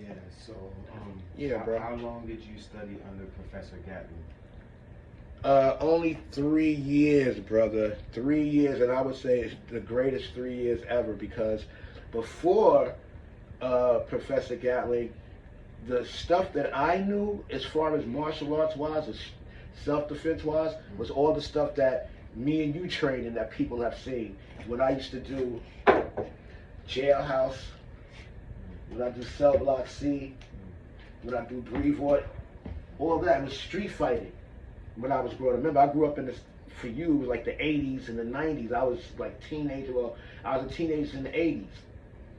Yeah. So, Yeah, bro. how long did you study under Professor Gatlin? Only 3 years, brother. 3 years, and I would say it's the greatest 3 years ever because before Professor Gatling, the stuff that I knew as far as martial arts wise, as self-defense wise, was all the stuff that me and you trained and that people have seen. When I used to do jailhouse, when I do cell block C, when I do brevoort, all that was street fighting when I was growing up. Remember, I grew up in this, for you, it was like the 80s and the 90s. I was like teenager, well, I was a teenager in the 80s,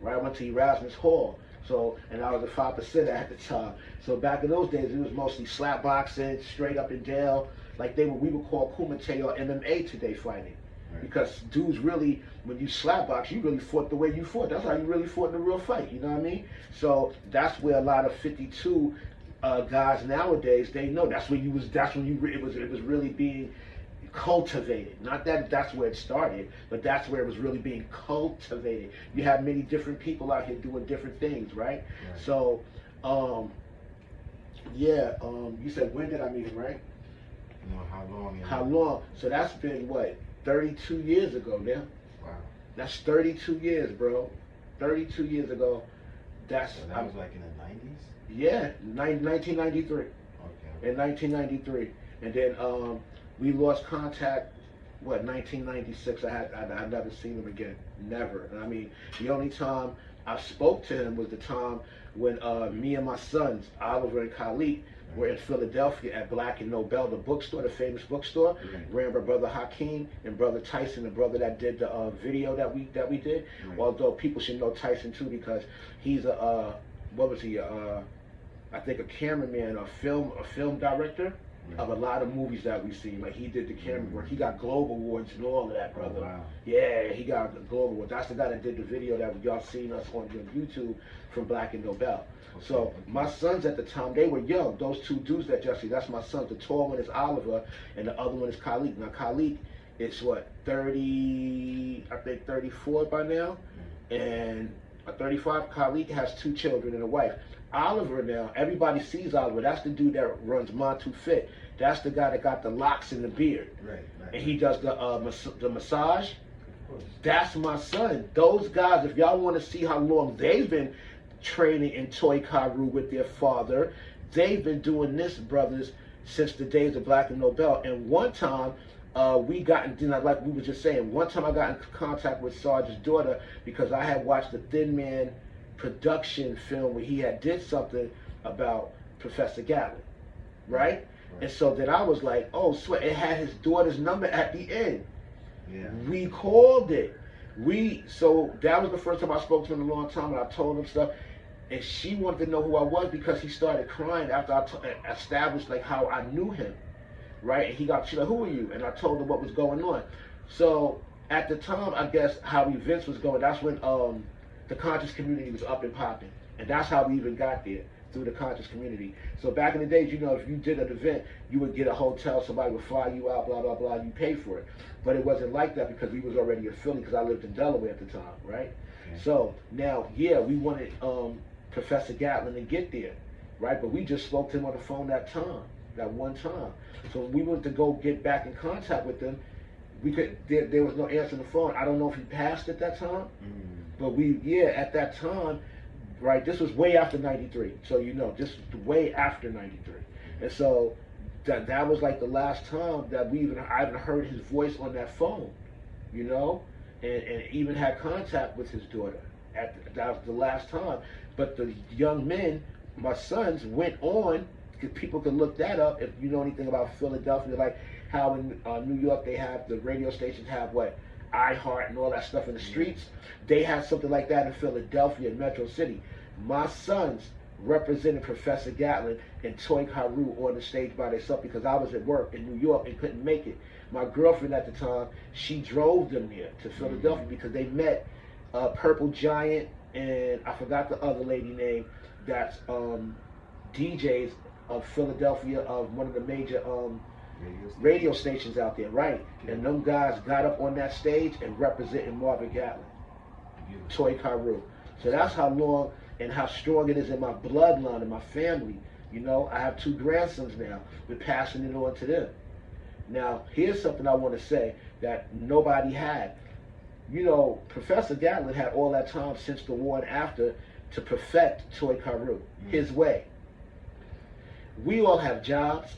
right? I went to Erasmus Hall. So, and I was a 5% at the time. So back in those days, it was mostly slap boxing, straight up and down. Like we would call Kumite or MMA today fighting. Right. Because dudes really, when you slap box, you really fought the way you fought. That's how you really fought in a real fight, you know what I mean? So that's where a lot of 52 guys nowadays, they know that's when it was really being cultivated. Not that that's where it started, but that's where it was really being cultivated. You have many different people out here doing different things, right? So, you said when did I meet him, right? No, how long? How long? So that's been what, 32 years ago now? Wow. That's 32 years, bro. 32 years ago. That was like in the 90s? Yeah, 1993. Okay. In 1993. And then we lost contact, 1996. I never seen him again. Never. I mean, the only time I spoke to him was the time when me and my sons, Oliver and Khalid, were in Philadelphia at Black and Nobel, the bookstore, the famous bookstore, ran by Brother Hakeem and Brother Tyson, the brother that did the video that we did. Right. Although people should know Tyson too because he's what was he? I think a cameraman, a film director of a lot of movies that we've seen. Like he did the camera work. He got Global Awards and all of that, brother. Oh, wow. Yeah, he got the Global Awards. That's the guy that did the video that y'all seen us on YouTube from Black and Nobel. Okay. So my sons at the time, they were young. Those two dudes that y'all see, that's my sons. The tall one is Oliver and the other one is Khalid. Now Khalid is 30, I think 34 by now. And 35, Khalid has 2 children and a wife. Oliver now, everybody sees Oliver. That's the dude that runs Montu Fit. That's the guy that got the locks in the beard. Right. And he does the massage. That's my son. Those guys, if y'all want to see how long they've been training in Toyka-Ryu with their father, they've been doing this, brothers, since the days of Black and Nobel. And one time, like we were just saying, one time I got in contact with Sarge's daughter because I had watched the Thin Man production film where he had did something about Professor Gatlin, right? And so then I was like, oh, sweat, it had his daughter's number at the end. Yeah. We called it. So that was the first time I spoke to him in a long time, and I told him stuff. And she wanted to know who I was because he started crying after I established like how I knew him, right? And she's like, who are you? And I told her what was going on. So at the time, I guess how events was going, that's when the conscious community was up and popping. And that's how we even got there, through the conscious community. So back in the days, if you did an event, you would get a hotel, somebody would fly you out, blah, blah, blah, and you pay for it. But it wasn't like that because we was already in Philly because I lived in Delaware at the time, right? Okay. So now, we wanted Professor Gatlin to get there, right? But we just spoke to him on the phone that one time. So when we went to go get back in contact with him, there was no answer on the phone. I don't know if he passed at that time. But at that time, right, this was way after 93. So, just way after 93. And so that was like the last time that I even heard his voice on that phone, and even had contact with his daughter. That was the last time. But the young men, my sons, went on, because people can look that up if you know anything about Philadelphia, like how in New York they have, the radio stations have iHeart and all that stuff in the streets. They had something like that in Philadelphia, in Metro City. My sons represented Professor Gatlin and Toyka-Ryu on the stage by themselves because I was at work in New York and couldn't make it. My girlfriend at the time, she drove them there to Philadelphia because they met Purple Giant and I forgot the other lady name that's DJs of Philadelphia, of one of the major radio stations out there, right? And them guys got up on that stage and represented Marvin Gatlin, Toyka-Ryu. So that's how long and how strong it is in my bloodline and my family. You know, I have 2 grandsons now. We're passing it on to them. Now, here's something I want to say that nobody had. You know, Professor Gatlin had all that time since the war and after to perfect Toyka-Ryu, his way. We all have jobs.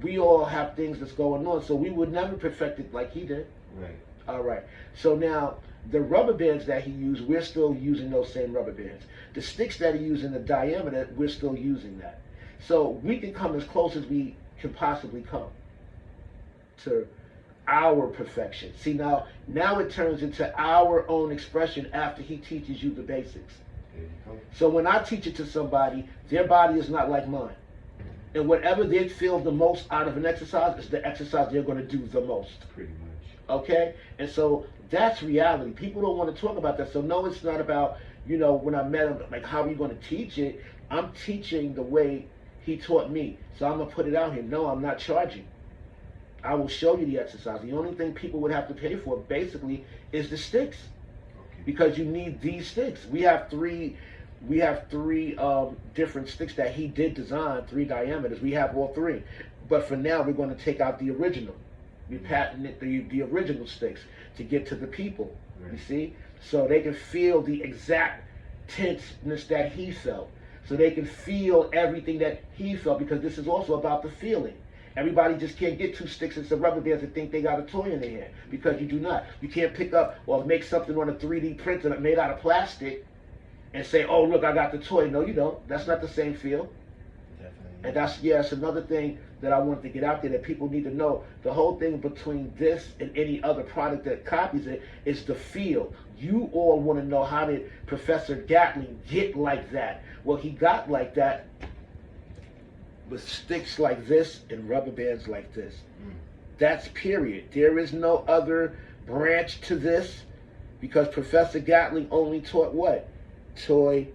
We all have things that's going on, so we would never perfect it like he did. Right. All right. So now, the rubber bands that he used, we're still using those same rubber bands. The sticks that he used in the diameter, we're still using that. So we can come as close as we can possibly come to our perfection. See, now it turns into our own expression after he teaches you the basics. There you go. So when I teach it to somebody, their body is not like mine. And whatever they feel the most out of an exercise is the exercise they're going to do the most. Pretty much. Okay? And so that's reality. People don't want to talk about that. So no, it's not about, you know, when I met him, like, how are you going to teach it? I'm teaching the way he taught me. So I'm going to put it out here. No, I'm not charging. I will show you the exercise. The only thing people would have to pay for basically is the sticks. Okay. Because you need these sticks. We have three different sticks that he did design, 3 diameters. We have all 3. But for now, we're going to take out the original. We patented the original sticks to get to the people. Right. You see? So they can feel the exact tenseness that he felt. So they can feel everything that he felt, because this is also about the feeling. Everybody just can't get 2 sticks and some rubber bands and think they got a toy in their hand, because you do not. You can't pick up or make something on a 3D printer that made out of plastic and say, oh, look, I got the toy. No, you don't. That's not the same feel. Definitely. And that's another thing that I wanted to get out there that people need to know. The whole thing between this and any other product that copies it is the feel. You all want to know, how did Professor Gatling get like that? Well, he got like that with sticks like this and rubber bands like this. That's period. There is no other branch to this, because Professor Gatling only taught what? Toyka-Ryu.